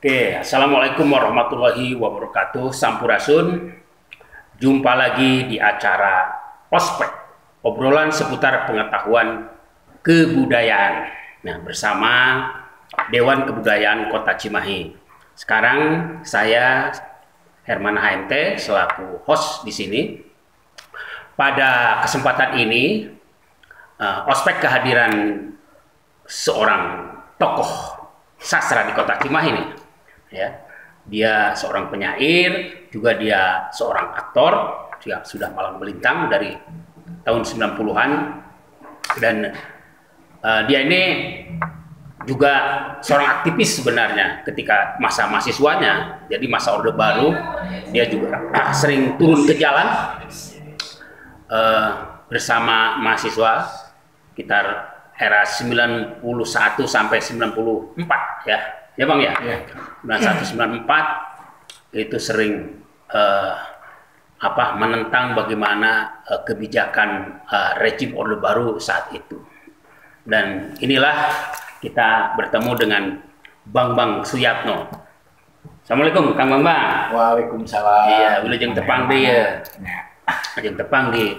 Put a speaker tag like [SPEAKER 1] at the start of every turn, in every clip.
[SPEAKER 1] Oke, Assalamualaikum warahmatullahi wabarakatuh. Sampurasun. Jumpa lagi di acara Ospek, obrolan seputar pengetahuan kebudayaan. Nah, bersama Dewan Kebudayaan Kota Cimahi. Sekarang saya Herman HMT selaku host di sini. Pada kesempatan ini, Ospek kehadiran seorang tokoh sastra di Kota Cimahi nih. Ya, dia seorang penyair, juga dia seorang aktor, dia sudah malang melintang dari tahun 90-an, dan dia ini juga seorang aktivis sebenarnya ketika masa mahasiswanya, jadi masa Orde Baru, dia juga sering turun ke jalan bersama mahasiswa sekitar era 91 sampai 94 ya. Ya Bang ya, 91-94 itu sering menentang bagaimana kebijakan rejim Orde Baru saat itu. Dan inilah kita bertemu dengan Bang Suyatno. Assalamualaikum Kang Bang.
[SPEAKER 2] Waalaikumsalam.
[SPEAKER 1] Iya, wilujeng tepang dia. Wilujeng tepang di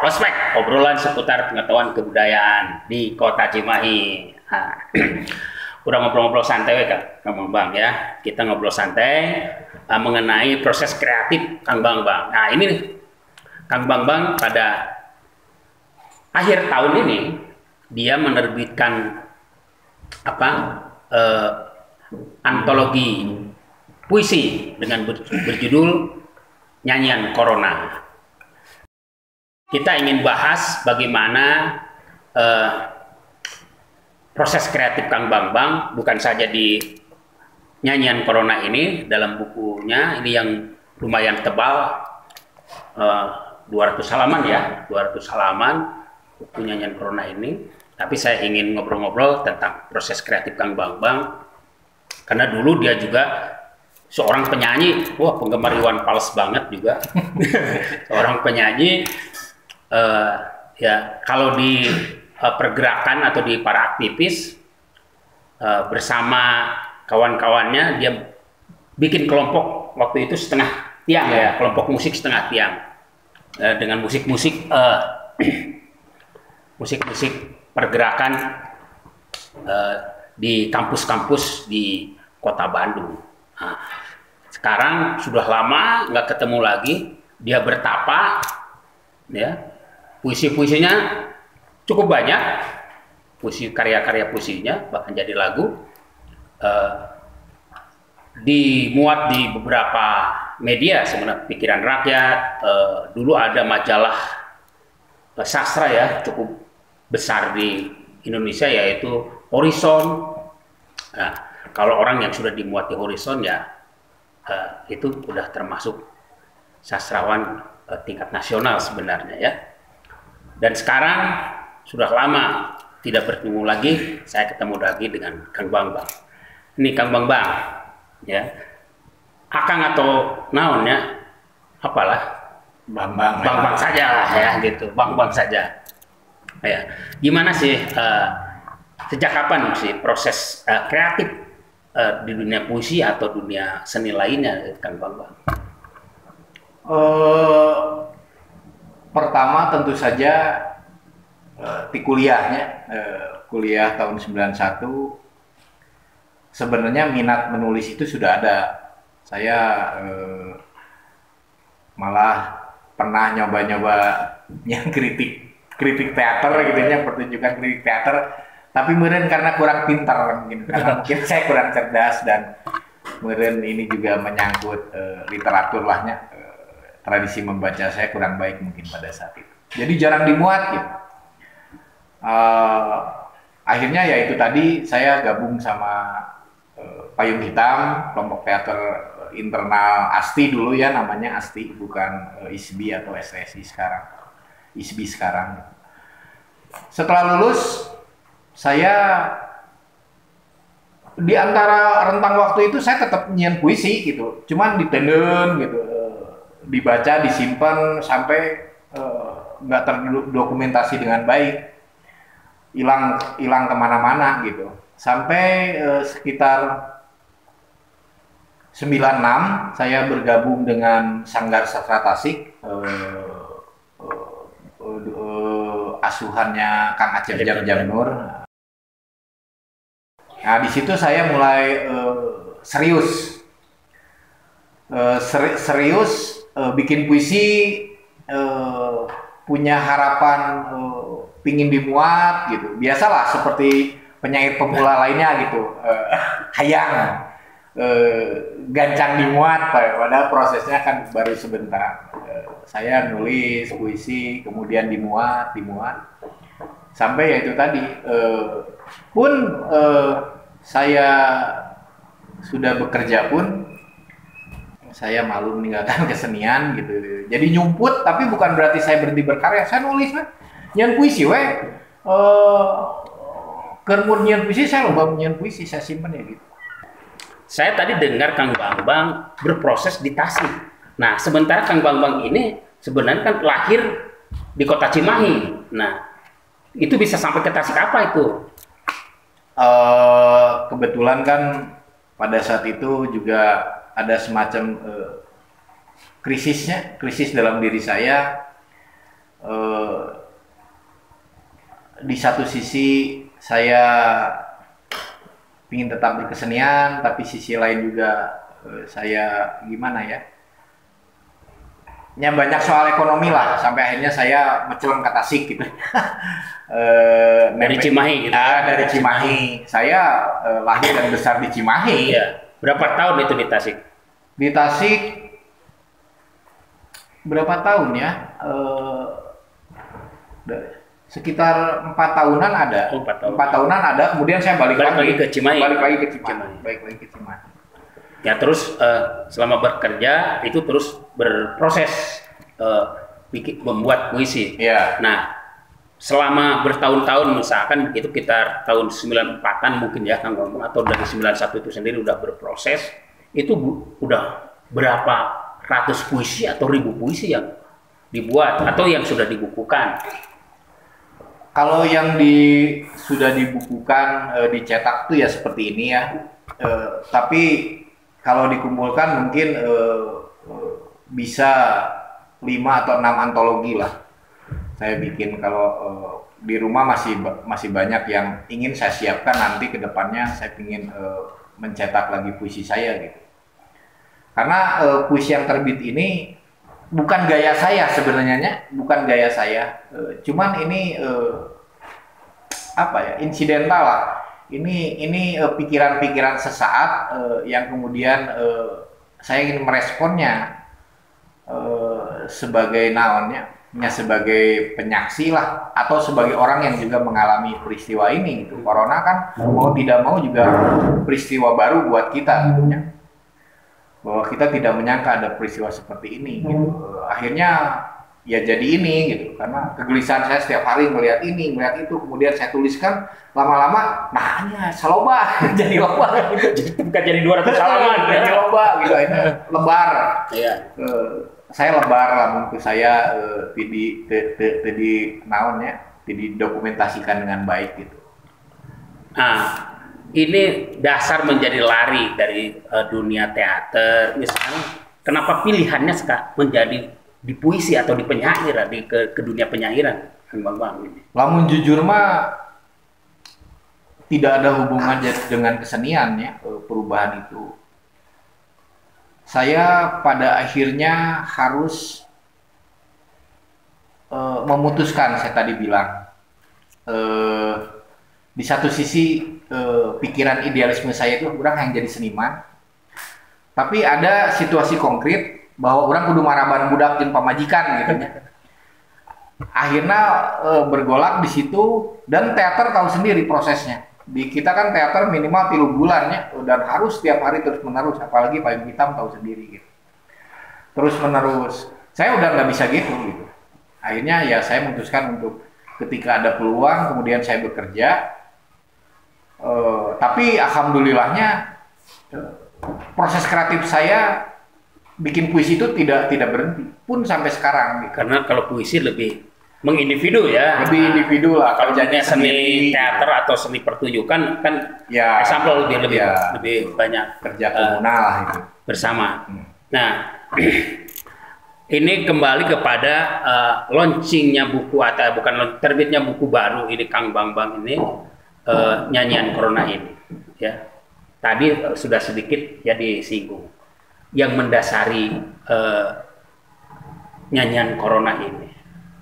[SPEAKER 1] Ospek, obrolan seputar pengetahuan kebudayaan di Kota Cimahi. Udah ngobrol-ngobrol santai Kang Bang ya. Kita ngobrol santai mengenai proses kreatif Kang Bang. Nah, ini nih, Kang Bang pada akhir tahun ini dia menerbitkan antologi puisi dengan berjudul Nyanyian Corona. Kita ingin bahas bagaimana proses kreatif Kang Bang bukan saja di Nyanyian Corona ini, dalam bukunya ini yang lumayan tebal, 200 halaman ya, 200 halaman buku Nyanyian Corona ini. Tapi saya ingin ngobrol-ngobrol tentang proses kreatif Kang Bang karena dulu dia juga seorang penyanyi, penggemar Iwan Fals banget juga. Seorang penyanyi, ya kalau di pergerakan atau di para aktivis bersama kawan-kawannya dia bikin kelompok waktu itu setengah tiang ya, kelompok musik setengah tiang dengan musik-musik musik-musik pergerakan di kampus-kampus di Kota Bandung. Nah, sekarang sudah lama nggak ketemu lagi, dia bertapa, ya, puisi-puisinya cukup banyak, karya-karya puisinya bahkan jadi lagu, dimuat di beberapa media sebenarnya. Pikiran Rakyat, dulu ada majalah sastra ya cukup besar di Indonesia yaitu Horizon. Nah, kalau orang yang sudah dimuat di Horizon ya itu udah termasuk sastrawan tingkat nasional sebenarnya ya. Dan sekarang sudah lama tidak bertemu lagi, saya ketemu lagi dengan Kang Bang. Ini Kang Bang, ya, Akang atau naon ya, apalah, Bang saja lah ya, gitu, Bang saja. Ya, gimana sih, sejak kapan sih proses kreatif di dunia puisi atau dunia seni lainnya, Kang Bang?
[SPEAKER 2] Pertama tentu saja di kuliahnya, kuliah tahun 91 sebenarnya minat menulis itu sudah ada. Saya malah pernah nyoba-nyoba yang kritik teater gitu ya, pertunjukan kritik teater, tapi meureun karena kurang pintar karena mungkin saya kurang cerdas, dan meureun ini juga menyangkut literatur lahnya, tradisi membaca saya kurang baik mungkin pada saat itu, jadi jarang dimuat gitu. Akhirnya ya itu tadi, saya gabung sama Payung Hitam, kelompok teater internal ASTI dulu ya, namanya ASTI, bukan ISBI atau SSI sekarang, ISBI sekarang. Setelah lulus, saya di antara rentang waktu itu saya tetap nyian puisi gitu, cuman ditendeng gitu, dibaca, disimpan sampai nggak terdokumentasi dengan baik, hilang kemana-mana gitu, sampai sekitar 96 saya bergabung dengan Sanggar Sastra Tasik, asuhannya Kang Acep Jamnur. Nah di situ saya mulai serius, bikin puisi, punya harapan pingin dimuat gitu. Biasalah seperti penyair pemula lainnya gitu, hayang gancang dimuat, padahal prosesnya kan baru sebentar. Saya nulis puisi, kemudian dimuat, sampai ya itu tadi. Pun saya sudah bekerja pun, saya malu meninggalkan kesenian gitu. Jadi nyumput, tapi bukan berarti saya berhenti berkarya. Saya nulis, nyian puisi, kermur nyian puisi, saya loba nyian puisi, saya simpen ya gitu.
[SPEAKER 1] Saya tadi dengar Kang Bambang berproses di Tasik. Nah, sementara Kang Bambang ini sebenarnya kan lahir di kota Cimahi. Nah, itu bisa sampai ke Tasik apa itu?
[SPEAKER 2] Kebetulan kan pada saat itu juga ada semacam krisis dalam diri saya. Di satu sisi saya ingin tetap berkesenian, tapi sisi lain juga saya gimana ya? Ya banyak soal ekonomi lah, sampai akhirnya saya menculun ke Tasik gitu.
[SPEAKER 1] Dari Cimahi gitu.
[SPEAKER 2] Dari Cimahi. Saya lahir dan besar di Cimahi.
[SPEAKER 1] Iya. Berapa tahun itu di Tasik?
[SPEAKER 2] Di Tasik berapa tahun ya? Sekitar 4 tahunan ada. 4 tahunan ada. Kemudian saya balik lagi
[SPEAKER 1] ke Cimahi.
[SPEAKER 2] Balik lagi ke Cimahi.
[SPEAKER 1] Ya terus selama bekerja itu terus berproses membuat puisi.
[SPEAKER 2] Ya.
[SPEAKER 1] Nah, selama bertahun-tahun misalkan itu kita tahun 94-an mungkin ya Kang Bambang, atau dari 91 itu sendiri udah berproses, itu udah berapa ratus puisi atau ribu puisi yang dibuat atau yang sudah dibukukan?
[SPEAKER 2] Kalau yang sudah dibukukan, dicetak tuh ya seperti ini ya. Tapi kalau dikumpulkan mungkin bisa 5 atau 6 antologi lah. Saya bikin, kalau di rumah masih banyak yang ingin saya siapkan, nanti ke depannya saya ingin mencetak lagi puisi saya gitu. Karena puisi yang terbit ini bukan gaya saya sebenarnya, bukan gaya saya. Cuman ini apa ya, insidental lah. Ini pikiran-pikiran sesaat yang kemudian saya ingin meresponnya sebagai naonnya, sebagai penyaksi lah, atau sebagai orang yang juga mengalami peristiwa ini gitu. Corona kan mau tidak mau juga peristiwa baru buat kita gitu ya. Bahwa kita tidak menyangka ada peristiwa seperti ini gitu. Akhirnya ya jadi ini gitu, karena kegelisahan saya setiap hari melihat ini, melihat itu, kemudian saya tuliskan, lama-lama nah saloba jadi loba gitu.
[SPEAKER 1] Bukan jadi 200 halaman
[SPEAKER 2] jadi loba gitu, akhirnya lebar.
[SPEAKER 1] Iya.
[SPEAKER 2] Saya lebar lah mungkin saya didokumentasikan dengan baik gitu.
[SPEAKER 1] Nah, ini dasar menjadi lari dari dunia teater misalnya. Kenapa pilihannya menjadi di puisi atau di penyair, ke dunia penyairan, Kang Bambang ini?
[SPEAKER 2] Lamun jujur mah tidak ada hubungan dengan kesenian ya, perubahan itu. Saya pada akhirnya harus memutuskan, saya tadi bilang, di satu sisi pikiran idealisme saya itu orang yang jadi seniman, tapi ada situasi konkret bahwa orang kudu maraban budak jeung pamajikan gitu ya. Akhirnya bergolak di situ, dan teater tahu sendiri prosesnya. Di kita kan teater minimal 3 bulan ya, dan harus setiap hari terus menerus, apalagi payung hitam tahu sendiri gitu. Terus menerus. Saya udah nggak bisa gitu. Akhirnya ya saya memutuskan untuk ketika ada peluang kemudian saya bekerja. Tapi alhamdulillahnya proses kreatif saya bikin puisi itu tidak berhenti pun sampai sekarang gitu.
[SPEAKER 1] Karena kalau puisi lebih mengindividu ya.
[SPEAKER 2] Lebih individu lah.
[SPEAKER 1] Kalau
[SPEAKER 2] Kerjanya
[SPEAKER 1] seni
[SPEAKER 2] sendiri.
[SPEAKER 1] teater atau seni pertunjukan kan
[SPEAKER 2] Ya,
[SPEAKER 1] example lebih
[SPEAKER 2] ya,
[SPEAKER 1] lebih banyak
[SPEAKER 2] kerja komunal lah itu.
[SPEAKER 1] bersama. Nah, ini kembali kepada launchingnya buku atau bukan terbitnya buku baru ini Kang Bambang ini nyanyian Corona ini. Ya, tadi sudah sedikit ya disinggung yang mendasari nyanyian Corona ini.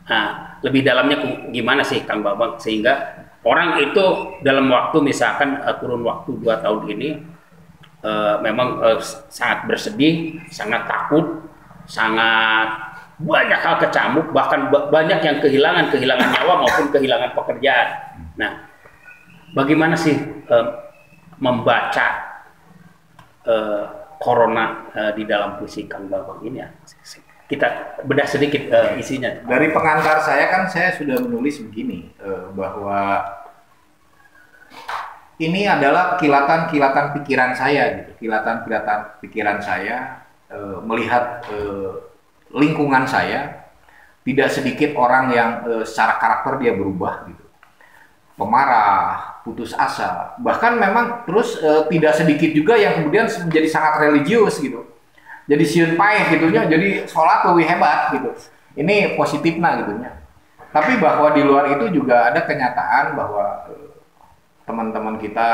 [SPEAKER 1] Nah, lebih dalamnya gimana sih Kang Bambang sehingga orang itu dalam waktu misalkan kurun waktu 2 tahun ini memang sangat bersedih, sangat takut, sangat banyak hal kecamuk, bahkan banyak yang kehilangan nyawa maupun kehilangan pekerjaan. Nah, bagaimana sih membaca Corona di dalam puisi Kang Bambang ini ya? Kita bedah sedikit isinya.
[SPEAKER 2] Dari pengantar saya kan saya sudah menulis begini bahwa ini adalah kilatan-kilatan pikiran saya gitu, kilatan-kilatan pikiran saya melihat lingkungan saya, tidak sedikit orang yang secara karakter dia berubah gitu, pemarah, putus asa, bahkan memang terus tidak sedikit juga yang kemudian menjadi sangat religius gitu. Jadi sieun paeh gitunya, jadi sholat lebih hebat gitu. Ini positifnya gitunya. Tapi bahwa di luar itu juga ada kenyataan bahwa teman-teman kita,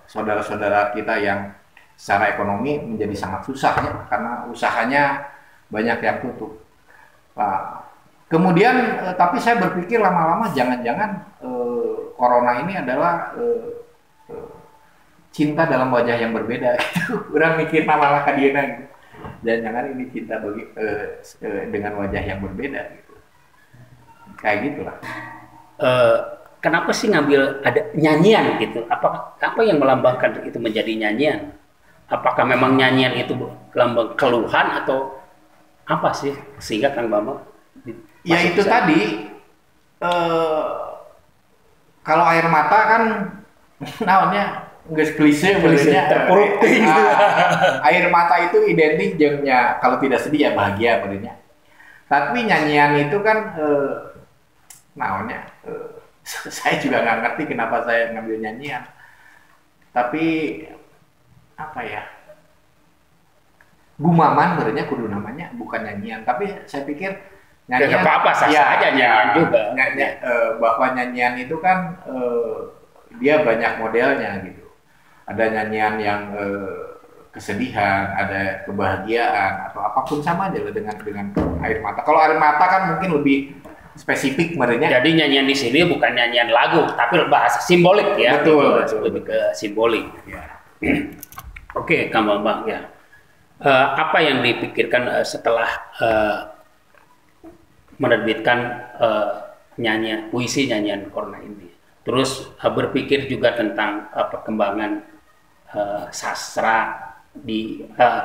[SPEAKER 2] saudara-saudara kita yang secara ekonomi menjadi sangat susah ya, karena usahanya banyak yang tutup. Nah, kemudian tapi saya berpikir lama-lama jangan-jangan Corona ini adalah cinta dalam wajah yang berbeda gitu. Orang mikir malah kadiana gitu. Jangan-jangan ini cinta bagi dengan wajah yang berbeda gitu. Kayak gitulah.
[SPEAKER 1] Kenapa sih ngambil ada nyanyian gitu? Apa yang melambangkan itu menjadi nyanyian? Apakah memang nyanyian itu lambang keluhan atau apa sih sehingga Kang Bambang?
[SPEAKER 2] Ya itu tadi kalau air mata kan namanya nggak klise sebenarnya
[SPEAKER 1] terpuruk gitu.
[SPEAKER 2] Air mata itu identik jengnya kalau tidak sedih ya bahagia sebenarnya. Tapi nyanyian itu kan namanya saya juga nggak ngerti kenapa saya ngambil nyanyian. Tapi apa ya? Gumaman sebenarnya kudu namanya bukan nyanyian. Tapi saya pikir nyanyian
[SPEAKER 1] apa sah saja nyanyian juga.
[SPEAKER 2] Bahwa nyanyian itu kan dia banyak modelnya gitu. Ada nyanyian yang kesedihan, ada kebahagiaan atau apapun sama aja lah dengan air mata. Kalau air mata kan mungkin lebih spesifik sebenarnya.
[SPEAKER 1] Jadi nyanyian di sini bukan nyanyian lagu, tapi bahasa simbolik ya.
[SPEAKER 2] Betul.
[SPEAKER 1] Lebih ke simbolik. Ya. Oke, Kang Bambang ya. Apa yang dipikirkan setelah menerbitkan puisi nyanyian Corona ini? Terus berpikir juga tentang perkembangan sastra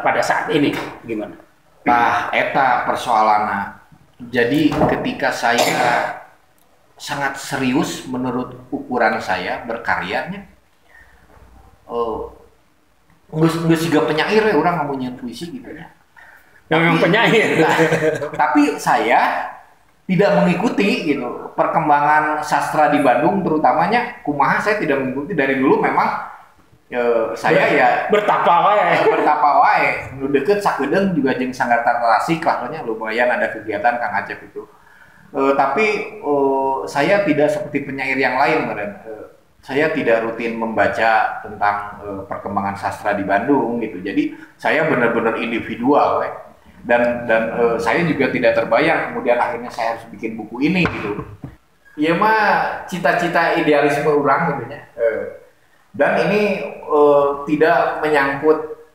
[SPEAKER 1] pada saat ini gimana?
[SPEAKER 2] Nah, eta persoalannya. Jadi ketika saya sangat serius menurut ukuran saya berkaryanya, nggak juga penyair ya orang ngomongin puisi gitu ya.
[SPEAKER 1] Memang penyair.
[SPEAKER 2] Tapi saya tidak mengikuti gitu perkembangan sastra di Bandung, terutamanya kumaha saya tidak mengikuti dari dulu. Memang saya ya
[SPEAKER 1] bertapa
[SPEAKER 2] wae nu deket sakedeung juga jeung Sanggartan Tasik lah, lumayan ada kegiatan Kang Acep itu. Tapi saya tidak seperti penyair yang lain, saya tidak rutin membaca tentang perkembangan sastra di Bandung gitu. Jadi saya benar-benar individual dan saya juga tidak terbayang kemudian akhirnya saya harus bikin buku ini gitu. Ya mah cita-cita idealisme orang gitu ya. Dan ini tidak menyangkut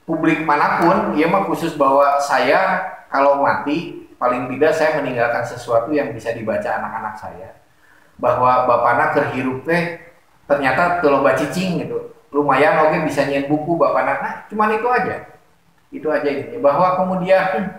[SPEAKER 2] publik manapun, ya mah khusus bahwa saya kalau mati paling tidak saya meninggalkan sesuatu yang bisa dibaca anak-anak saya. Bahwa bapana keur hirup teh ternyata teu loba cicing gitu. Lumayan oke bisa nyeun buku bapana. Nah, cuman itu aja. Itu aja ini. Bahwa kemudian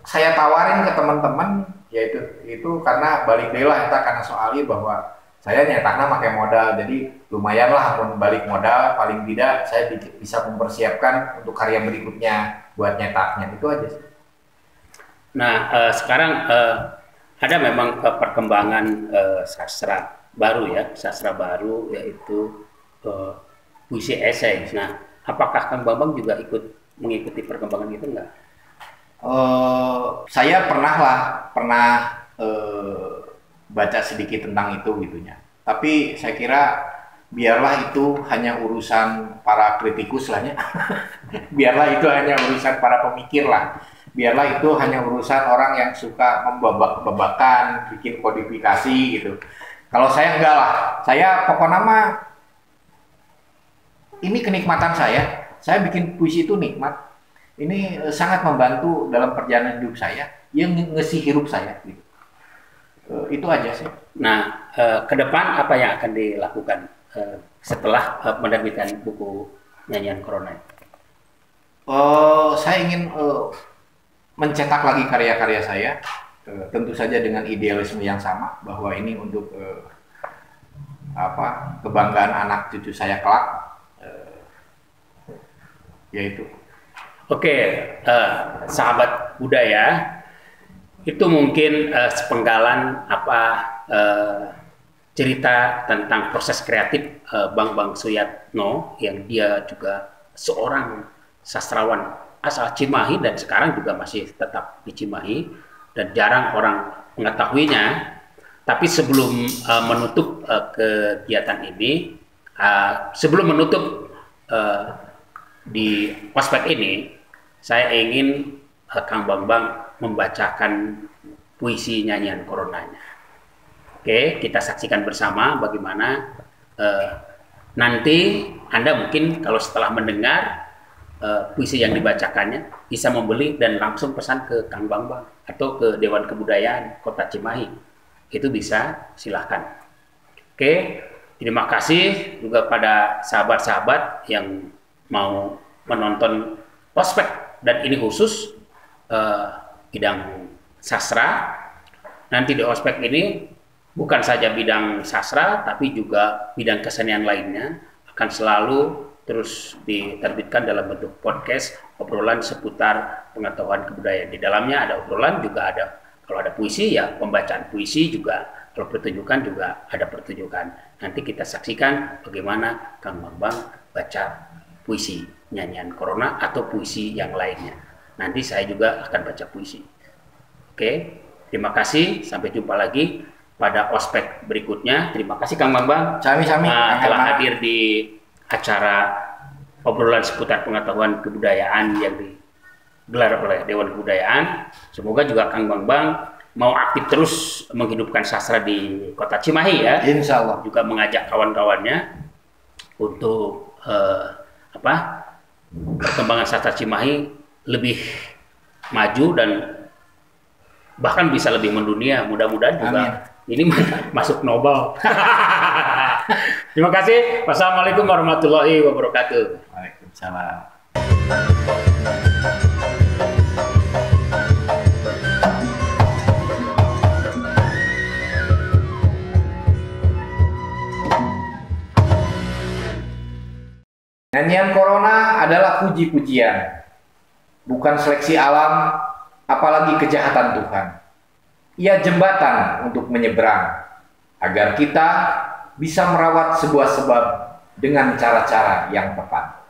[SPEAKER 2] saya tawarin ke teman-teman yaitu itu karena balik deui lah eta karena soalnya bahwa saya nyetaknya pakai modal, jadi lumayan lah balik modal, paling tidak saya bisa mempersiapkan untuk karya berikutnya buat nyetaknya, itu aja sih.
[SPEAKER 1] Nah, sekarang ada memang perkembangan sastra baru ya, sastra baru yaitu puisi esai. Nah, apakah Kang Bambang juga ikut mengikuti perkembangan itu enggak?
[SPEAKER 2] Saya pernah baca sedikit tentang itu gitunya. Tapi saya kira biarlah itu hanya urusan para kritikus lah ya. Biarlah itu hanya urusan para pemikir lah. Biarlah itu hanya urusan orang yang suka membabak-babakan, bikin kodifikasi gitu. Kalau saya enggak lah. Saya pokoknya mah ini kenikmatan saya. Saya bikin puisi itu nikmat. Ini sangat membantu dalam perjalanan hidup saya, yang ngisi hirup saya gitu. Itu aja sih.
[SPEAKER 1] Nah, ke depan apa yang akan dilakukan setelah menerbitkan buku Nyanyian Corona?
[SPEAKER 2] Saya ingin mencetak lagi karya-karya saya, tentu saja dengan idealisme yang sama, bahwa ini untuk kebanggaan anak cucu saya kelak, yaitu.
[SPEAKER 1] Oke, sahabat budaya, itu mungkin sepenggalan cerita tentang proses kreatif Bambang Suyatno, yang dia juga seorang sastrawan asal Cimahi dan sekarang juga masih tetap di Cimahi dan jarang orang mengetahuinya. Tapi sebelum menutup kegiatan ini, sebelum menutup di ospek ini, saya ingin Kang Bambang membacakan puisi Nyanyian Coronanya. Oke, kita saksikan bersama bagaimana nanti Anda mungkin kalau setelah mendengar puisi yang dibacakannya bisa membeli dan langsung pesan ke Kang Bambang atau ke Dewan Kebudayaan Kota Cimahi. Itu bisa, silahkan. Oke, terima kasih juga pada sahabat-sahabat yang mau menonton ospek, dan ini khusus bidang sastra. Nanti di ospek ini bukan saja bidang sastra, tapi juga bidang kesenian lainnya akan selalu terus diterbitkan dalam bentuk podcast, obrolan seputar pengetahuan kebudayaan. Di dalamnya ada obrolan, juga ada, kalau ada puisi ya pembacaan puisi, juga kalau pertunjukan juga ada pertunjukan. Nanti kita saksikan bagaimana Kang Bambang baca puisi Nyanyian Corona atau puisi yang lainnya. Nanti saya juga akan baca puisi. Oke, terima kasih. Sampai jumpa lagi pada ospek berikutnya. Terima kasih Kang Bambang telah hadir di acara obrolan seputar pengetahuan kebudayaan yang digelar oleh Dewan Kebudayaan. Semoga juga Kang Bambang mau aktif terus menghidupkan sastra di Kota Cimahi ya.
[SPEAKER 2] Insya Allah.
[SPEAKER 1] Juga mengajak kawan-kawannya untuk perkembangan sastra Cimahi lebih maju dan bahkan bisa lebih mendunia. Mudah-mudahan juga ini masuk Nobel. Terima kasih. Wassalamualaikum warahmatullahi wabarakatuh.
[SPEAKER 2] Waalaikumsalam. Nyanyian Corona adalah puji-pujian, bukan seleksi alam, apalagi kejahatan Tuhan. Ia jembatan untuk menyeberang, agar kita bisa merawat sebuah sebab dengan cara-cara yang tepat.